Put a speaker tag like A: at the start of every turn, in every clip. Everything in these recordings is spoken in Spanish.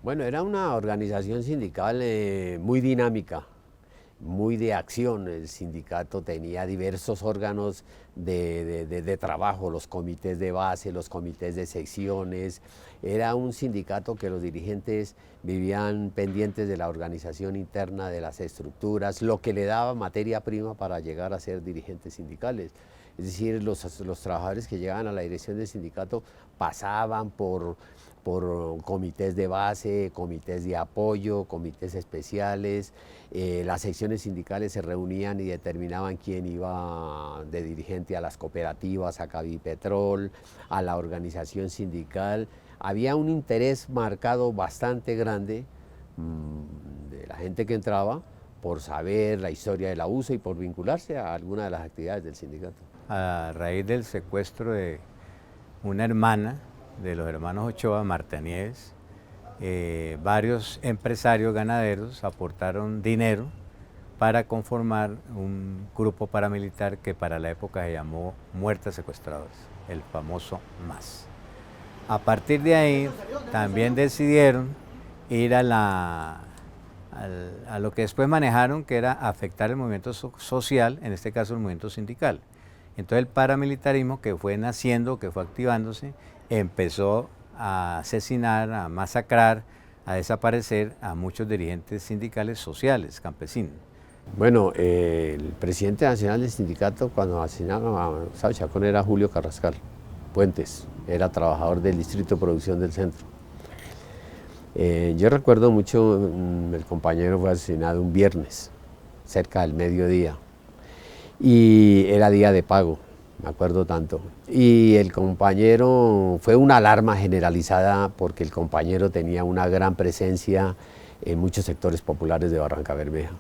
A: Bueno, era una organización sindical muy dinámica, muy de acción. El sindicato tenía diversos órganos de trabajo, los comités de base, los comités de secciones. Era un sindicato que los dirigentes vivían pendientes de la organización interna, de las estructuras, lo que le daba materia prima para llegar a ser dirigentes sindicales. Es decir, los trabajadores que llegaban a la dirección del sindicato pasaban por comités de base, comités de apoyo, comités especiales. Las secciones sindicales se reunían y determinaban quién iba de dirigente a las cooperativas, a Cavipetrol, a la organización sindical. Había un interés marcado bastante grande de la gente que entraba por saber la historia del abuso y por vincularse a alguna de las actividades del sindicato.
B: A raíz del secuestro de una hermana de los hermanos Ochoa, Marta Nieves, varios empresarios ganaderos aportaron dinero para conformar un grupo paramilitar que para la época se llamó Muertes Secuestradores, el famoso MAS. A partir de ahí también decidieron ir a lo que después manejaron, que era afectar el movimiento social, en este caso el movimiento sindical. Entonces el paramilitarismo, que fue naciendo, que fue activándose, empezó a asesinar, a masacrar, a desaparecer a muchos dirigentes sindicales sociales, campesinos.
A: Bueno, el presidente nacional del sindicato cuando asesinaron a Gustavo Chacón era Julio Carrascal Puentes, era trabajador del Distrito de Producción del Centro. Yo recuerdo mucho, el compañero fue asesinado un viernes, cerca del mediodía, y era día de pago, me acuerdo tanto. Y el compañero, fue una alarma generalizada porque el compañero tenía una gran presencia en muchos sectores populares de Barrancabermeja.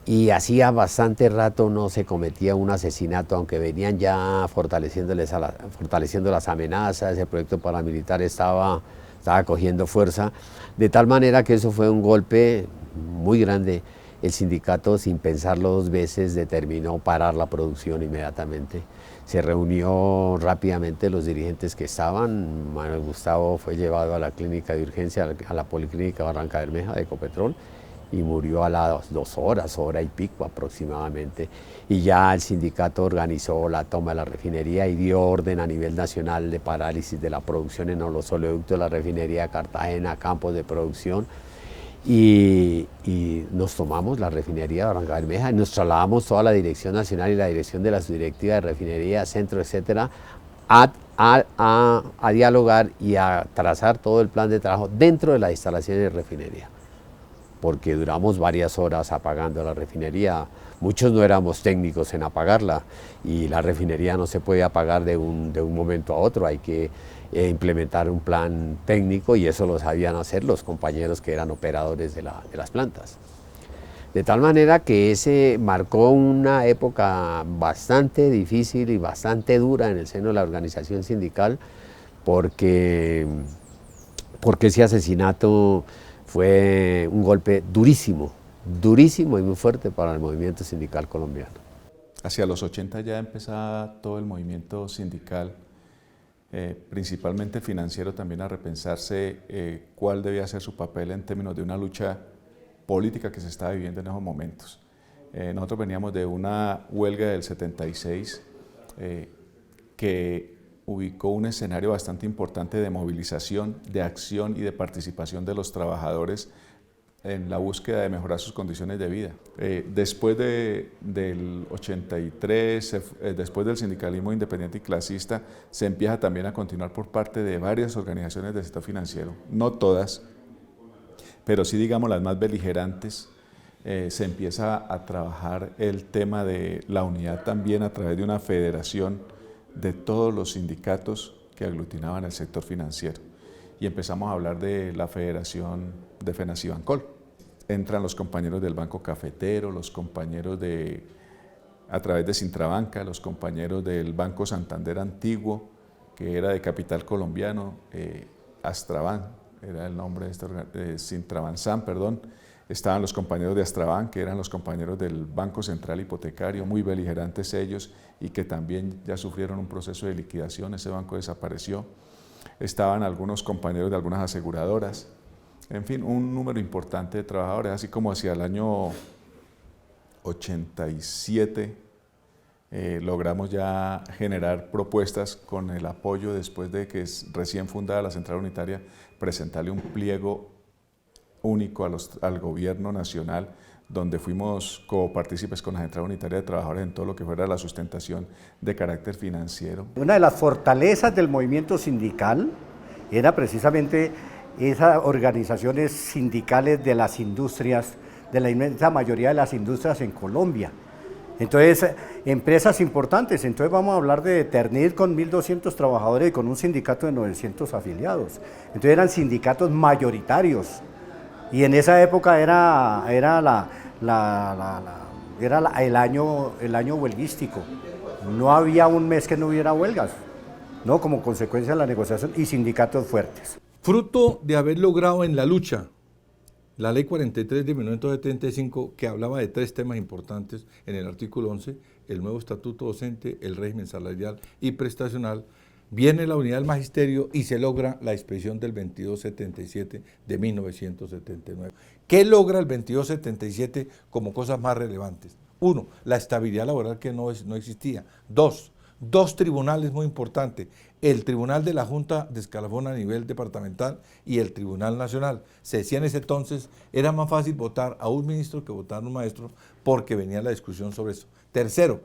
A: Y hacía bastante rato no se cometía un asesinato, aunque venían ya fortaleciendo las amenazas, el proyecto paramilitar estaba cogiendo fuerza, de tal manera que eso fue un golpe muy grande. El sindicato, sin pensarlo dos veces, determinó parar la producción inmediatamente. Se reunió rápidamente los dirigentes que estaban. Manuel Gustavo fue llevado a la clínica de urgencia, a la policlínica Barrancabermeja de Ecopetrol, y murió a las 2 horas, hora y pico aproximadamente. Y ya el sindicato organizó la toma de la refinería y dio orden a nivel nacional de parálisis de la producción en los oleoductos de la refinería de Cartagena, campos de producción. Y nos tomamos la refinería de Barrancabermeja y nos trasladamos toda la dirección nacional y la dirección de la subdirectiva de refinería, centro, etcétera, a dialogar y a trazar todo el plan de trabajo dentro de las instalaciones de refinería, porque duramos varias horas apagando la refinería. Muchos no éramos técnicos en apagarla y la refinería no se puede apagar de un momento a otro, hay que implementar un plan técnico y eso lo sabían hacer los compañeros que eran operadores de las plantas. De tal manera que ese marcó una época bastante difícil y bastante dura en el seno de la organización sindical, porque ese asesinato fue un golpe durísimo, durísimo y muy fuerte para el movimiento sindical colombiano.
C: Hacia los 80 ya empezaba todo el movimiento sindical, principalmente financiero, también a repensarse cuál debía ser su papel en términos de una lucha política que se estaba viviendo en esos momentos. Nosotros veníamos de una huelga del 76 que ubicó un escenario bastante importante de movilización, de acción y de participación de los trabajadores en la búsqueda de mejorar sus condiciones de vida. Después del 83, después del sindicalismo independiente y clasista, se empieza también a continuar por parte de varias organizaciones del sector financiero, no todas, pero sí, digamos, las más beligerantes. Se empieza a trabajar el tema de la unidad también a través de una federación de todos los sindicatos que aglutinaban el sector financiero. Y empezamos a hablar de la federación de FENACIBANCOL. Entran los compañeros del Banco Cafetero, los compañeros a través de Sintrabanca, los compañeros del Banco Santander Antiguo, que era de capital colombiano, Astraban, era el nombre de Sintrabansan, perdón. Estaban los compañeros de Astraban, que eran los compañeros del Banco Central Hipotecario, muy beligerantes ellos, y que también ya sufrieron un proceso de liquidación, ese banco desapareció. Estaban algunos compañeros de algunas aseguradoras, en fin, un número importante de trabajadores, así como hacia el año 87 logramos ya generar propuestas con el apoyo después de que es recién fundada la Central Unitaria, presentarle un pliego único al gobierno nacional, donde fuimos copartícipes con la Central Unitaria de Trabajadores en todo lo que fuera la sustentación de carácter financiero.
D: Una de las fortalezas del movimiento sindical era precisamente esas organizaciones sindicales de las industrias, de la inmensa mayoría de las industrias en Colombia. Entonces, empresas importantes, entonces vamos a hablar de Eternit con 1.200 trabajadores y con un sindicato de 900 afiliados. Entonces eran sindicatos mayoritarios y en esa época era el año huelguístico. No había un mes que no hubiera huelgas, ¿no? Como consecuencia de la negociación y sindicatos fuertes.
E: Fruto de haber logrado en la lucha la Ley 43 de 1975, que hablaba de 3 temas importantes en el artículo 11, el nuevo estatuto docente, el régimen salarial y prestacional, viene la unidad del magisterio y se logra la expedición del 2277 de 1979. ¿Qué logra el 2277 como cosas más relevantes? 1, la estabilidad laboral que no existía. 2 tribunales muy importantes, el Tribunal de la Junta de Escalafón a nivel departamental y el Tribunal Nacional. Se decía en ese entonces, era más fácil votar a un ministro que votar a un maestro porque venía la discusión sobre eso. Tercero,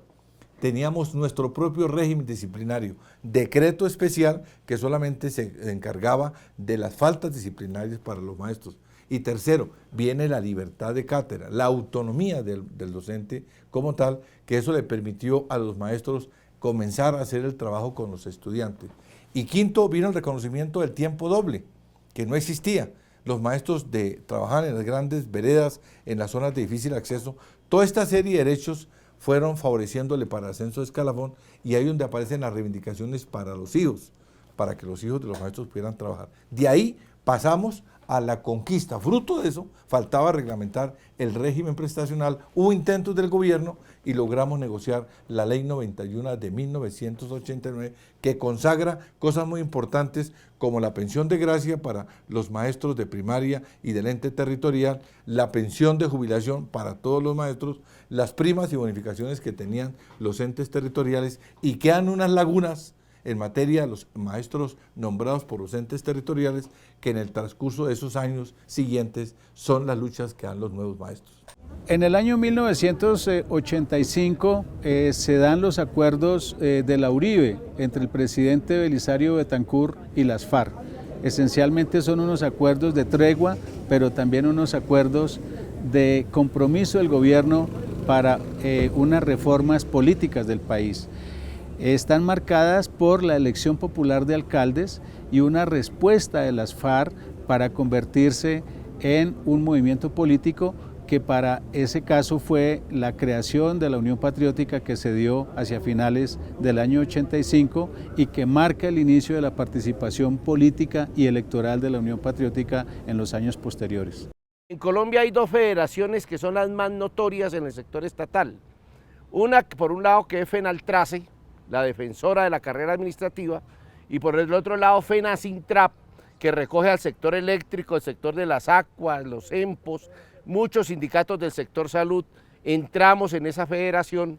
E: teníamos nuestro propio régimen disciplinario, decreto especial que solamente se encargaba de las faltas disciplinarias para los maestros. Y tercero, viene la libertad de cátedra, la autonomía del docente como tal, que eso le permitió a los maestros comenzar a hacer el trabajo con los estudiantes. Y quinto, vino el reconocimiento del tiempo doble, que no existía. Los maestros trabajaban en las grandes veredas, en las zonas de difícil acceso. Toda esta serie de derechos fueron favoreciéndole para el ascenso de escalafón y ahí donde aparecen las reivindicaciones para los hijos, para que los hijos de los maestros pudieran trabajar. De ahí pasamos a la conquista. Fruto de eso, faltaba reglamentar el régimen prestacional, hubo intentos del gobierno y logramos negociar la Ley 91 de 1989 que consagra cosas muy importantes como la pensión de gracia para los maestros de primaria y del ente territorial, la pensión de jubilación para todos los maestros, las primas y bonificaciones que tenían los entes territoriales y quedan unas lagunas en materia de los maestros nombrados por los entes territoriales, que en el transcurso de esos años siguientes son las luchas que dan los nuevos maestros.
F: En el año 1985 se dan los acuerdos de la Uribe entre el presidente Belisario Betancur y las FARC. Esencialmente son unos acuerdos de tregua, pero también unos acuerdos de compromiso del gobierno para unas reformas políticas del país. Están marcadas por la elección popular de alcaldes y una respuesta de las FARC para convertirse en un movimiento político que para ese caso fue la creación de la Unión Patriótica que se dio hacia finales del año 85 y que marca el inicio de la participación política y electoral de la Unión Patriótica en los años posteriores.
G: En Colombia hay 2 federaciones que son las más notorias en el sector estatal. Una, por un lado, que es FENALTRACE, la defensora de la carrera administrativa, y por el otro lado FENACINTRAP, que recoge al sector eléctrico, el sector de las aguas, los EMPOS, muchos sindicatos del sector salud. Entramos en esa federación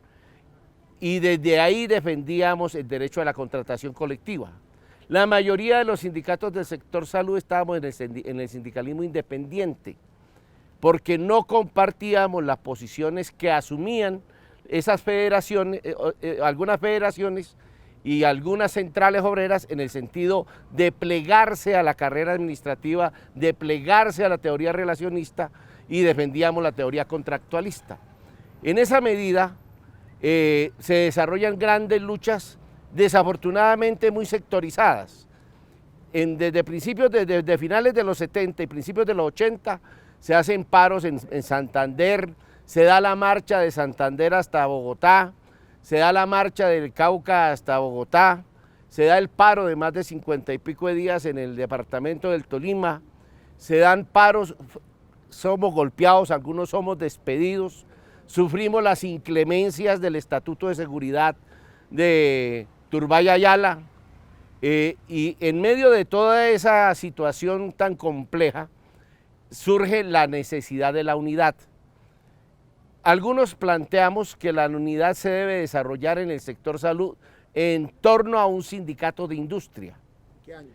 G: y desde ahí defendíamos el derecho a la contratación colectiva. La mayoría de los sindicatos del sector salud estábamos en el sindicalismo independiente, porque no compartíamos las posiciones que asumían esas federaciones, algunas federaciones y algunas centrales obreras en el sentido de plegarse a la carrera administrativa, de plegarse a la teoría relacionista y defendíamos la teoría contractualista. En esa medida se desarrollan grandes luchas, desafortunadamente muy sectorizadas. Desde finales de los 70 y principios de los 80 se hacen paros en Santander, se da la marcha de Santander hasta Bogotá, se da la marcha del Cauca hasta Bogotá, se da el paro de más de 50 y pico de días en el departamento del Tolima, se dan paros, somos golpeados, algunos somos despedidos, sufrimos las inclemencias del Estatuto de Seguridad de Turbay Ayala, y en medio de toda esa situación tan compleja, surge la necesidad de la unidad. Algunos planteamos que la unidad se debe desarrollar en el sector salud en torno a un sindicato de industria.
H: ¿Qué año?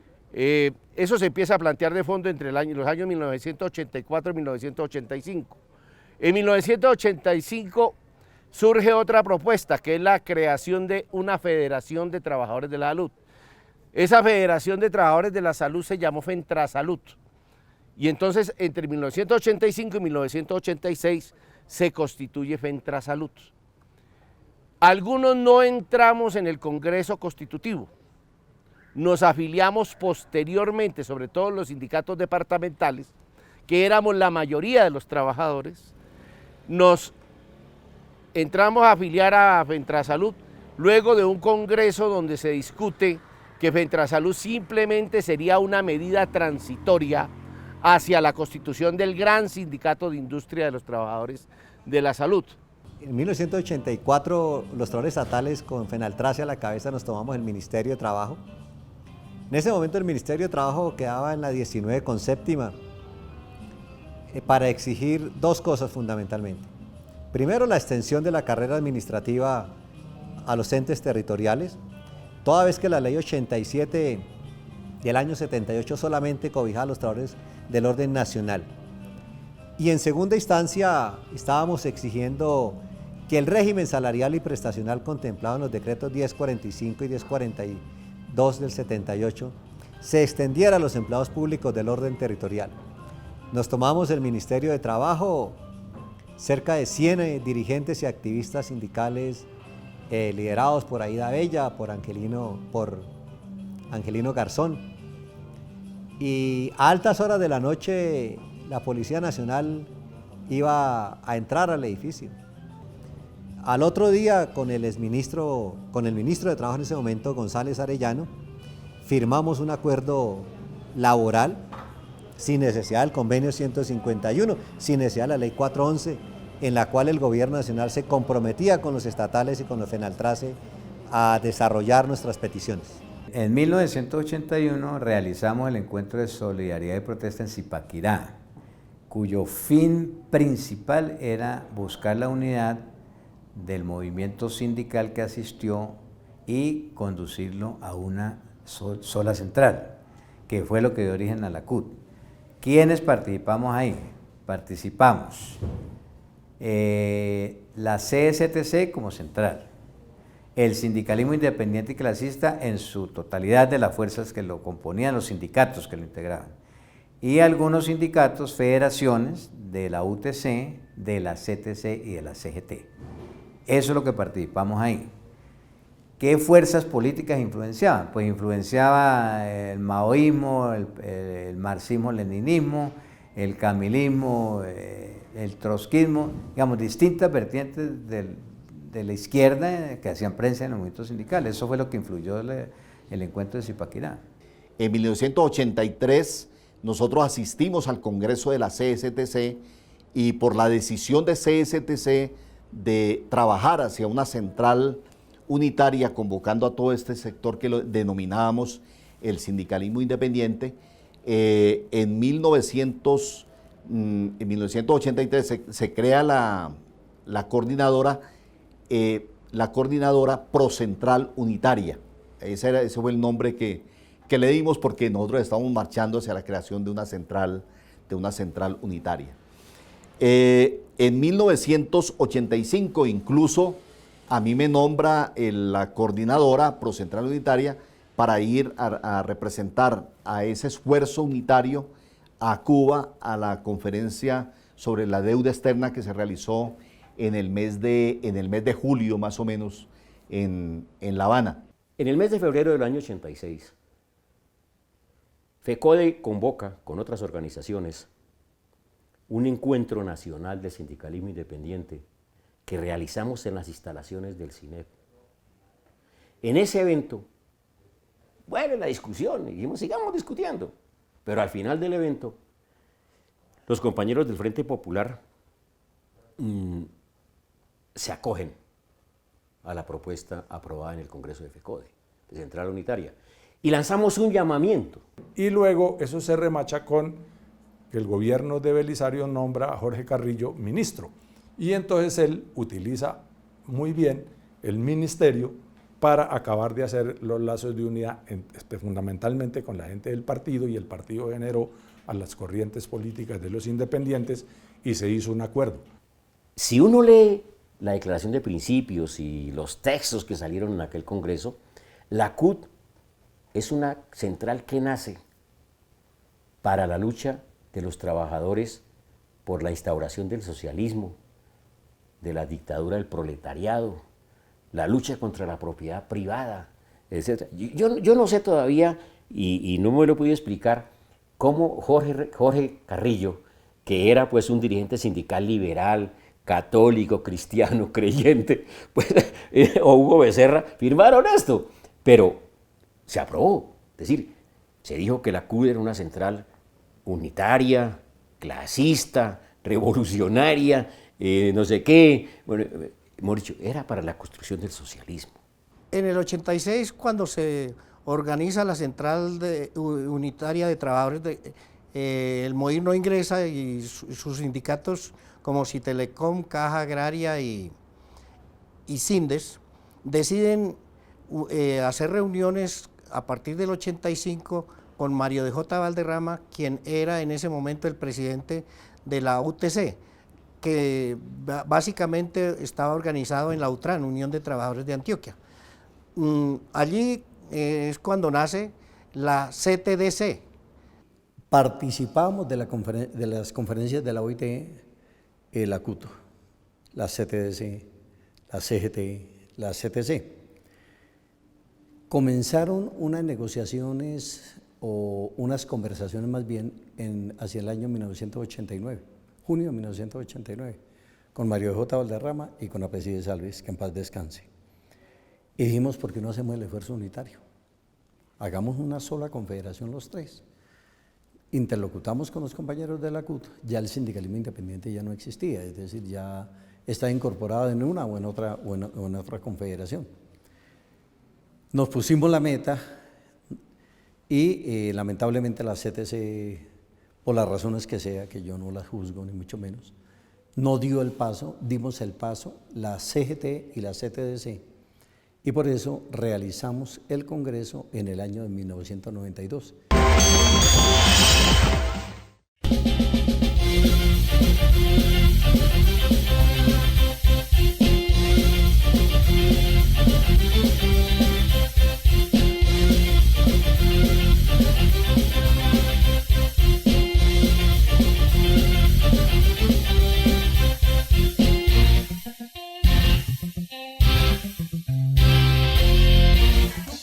G: Eso se empieza a plantear de fondo entre los años 1984 y 1985. En 1985 surge otra propuesta, que es la creación de una Federación de Trabajadores de la Salud. Esa Federación de Trabajadores de la Salud se llamó Fentrasalud. Y entonces, entre 1985 y 1986, se constituye Fentrasalud. Algunos no entramos en el Congreso Constitutivo. Nos afiliamos posteriormente, sobre todo los sindicatos departamentales, que éramos la mayoría de los trabajadores. Nos entramos a afiliar a Fentrasalud luego de un congreso donde se discute que Fentrasalud simplemente sería una medida transitoria hacia la constitución del gran sindicato de industria de los trabajadores de la salud.
I: En 1984 los trabajadores estatales con Fenaltrace a la cabeza nos tomamos el Ministerio de Trabajo. En ese momento el Ministerio de Trabajo quedaba en la 19 con séptima para exigir dos cosas fundamentalmente. Primero, la extensión de la carrera administrativa a los entes territoriales, toda vez que la ley 87 del año 78 solamente cobijaba a los trabajadores del orden nacional. Y en segunda instancia estábamos exigiendo que el régimen salarial y prestacional contemplado en los decretos 1045 y 1042 del 78 se extendiera a los empleados públicos del orden territorial. Nos tomamos el Ministerio de Trabajo, cerca de 100 dirigentes y activistas sindicales liderados por Aida Bella, por Angelino Garzón. Y a altas horas de la noche la Policía Nacional iba a entrar al edificio. Al otro día, con el ministro de Trabajo en ese momento, González Arellano, firmamos un acuerdo laboral sin necesidad del convenio 151, sin necesidad de la ley 411, en la cual el gobierno nacional se comprometía con los estatales y con los Fenaltrace a desarrollar nuestras peticiones.
B: En 1981 realizamos el encuentro de solidaridad y protesta en Zipaquirá, cuyo fin principal era buscar la unidad del movimiento sindical que asistió y conducirlo a una sola central, que fue lo que dio origen a la CUT. ¿Quiénes participamos ahí? Participamos la CSTC como central, el sindicalismo independiente y clasista en su totalidad de las fuerzas que lo componían, los sindicatos que lo integraban, y algunos sindicatos, federaciones de la UTC, de la CTC y de la CGT. Eso es lo que participamos ahí. ¿Qué fuerzas políticas influenciaban? Pues influenciaba el maoísmo, el marxismo-leninismo, el camilismo, el trotskismo, digamos, distintas vertientes de la izquierda que hacían prensa en los movimientos sindicales. Eso fue lo que influyó el encuentro de Zipaquirá.
H: En 1983 nosotros asistimos al Congreso de la CSTC y por la decisión de CSTC de trabajar hacia una central unitaria, convocando a todo este sector que lo denominábamos el sindicalismo independiente, en 1983 se crea la coordinadora Procentral Unitaria. Ese fue el nombre que le dimos porque nosotros estamos marchando hacia la creación de una central unitaria. En 1985 incluso a mí me nombra la coordinadora Procentral Unitaria para ir a representar a ese esfuerzo unitario a Cuba, a la conferencia sobre la deuda externa que se realizó en el mes de julio más o menos en La Habana.
J: En el mes de febrero del año 86, FECODE convoca con otras organizaciones un encuentro nacional de sindicalismo independiente que realizamos en las instalaciones del CINEP. En ese evento, bueno, la discusión, dijimos, sigamos discutiendo, pero al final del evento, los compañeros del Frente Popular se acogen a la propuesta aprobada en el Congreso de FECODE, de Central Unitaria, y lanzamos un llamamiento.
K: Y luego eso se remacha con que el gobierno de Belisario nombra a Jorge Carrillo ministro. Y entonces él utiliza muy bien el ministerio para acabar de hacer los lazos de unidad, fundamentalmente con la gente del partido, y el partido generó a las corrientes políticas de los independientes y se hizo un acuerdo.
J: Si uno lee la declaración de principios y los textos que salieron en aquel congreso, la CUT es una central que nace para la lucha de los trabajadores por la instauración del socialismo, de la dictadura del proletariado, la lucha contra la propiedad privada, etc. Yo no sé todavía, y no me lo he podido explicar, cómo Jorge Carrillo, que era pues un dirigente sindical liberal, católico, cristiano, creyente, pues, o Hugo Becerra, firmaron esto, pero se aprobó. Es decir, se dijo que la CUT era una central unitaria, clasista, revolucionaria, no sé qué. Bueno, hemos dicho, era para la construcción del socialismo.
L: En el 86, cuando se organiza la Central Unitaria de Trabajadores, el MOIR no ingresa y sus sindicatos como Citelecom, Caja Agraria y Sindes deciden hacer reuniones a partir del 85 con Mario de J. Valderrama, quien era en ese momento el presidente de la UTC, que básicamente estaba organizado en la UTRAN, Unión de Trabajadores de Antioquia. Allí es cuando nace la CTDC.
M: Participamos de las conferencias de la OIT, la CUT, la CTDC, la CGT, la CTC. Comenzaron unas negociaciones o unas conversaciones más bien hacia el año 1989. Junio de 1989, con Mario J. Valderrama y con Apécides Alves, que en paz descanse. Y dijimos, ¿por qué no hacemos el esfuerzo unitario? Hagamos una sola confederación los tres. Interlocutamos con los compañeros de la CUT, ya el sindicalismo independiente ya no existía, es decir, ya está incorporado en una o en otra confederación. Nos pusimos la meta y lamentablemente la CTC, por las razones que sea, que yo no las juzgo ni mucho menos, no dio el paso, dimos el paso, la CGT y la CTDC, y por eso realizamos el Congreso en el año de 1992.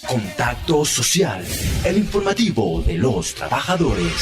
N: Contacto Social, el informativo de los trabajadores.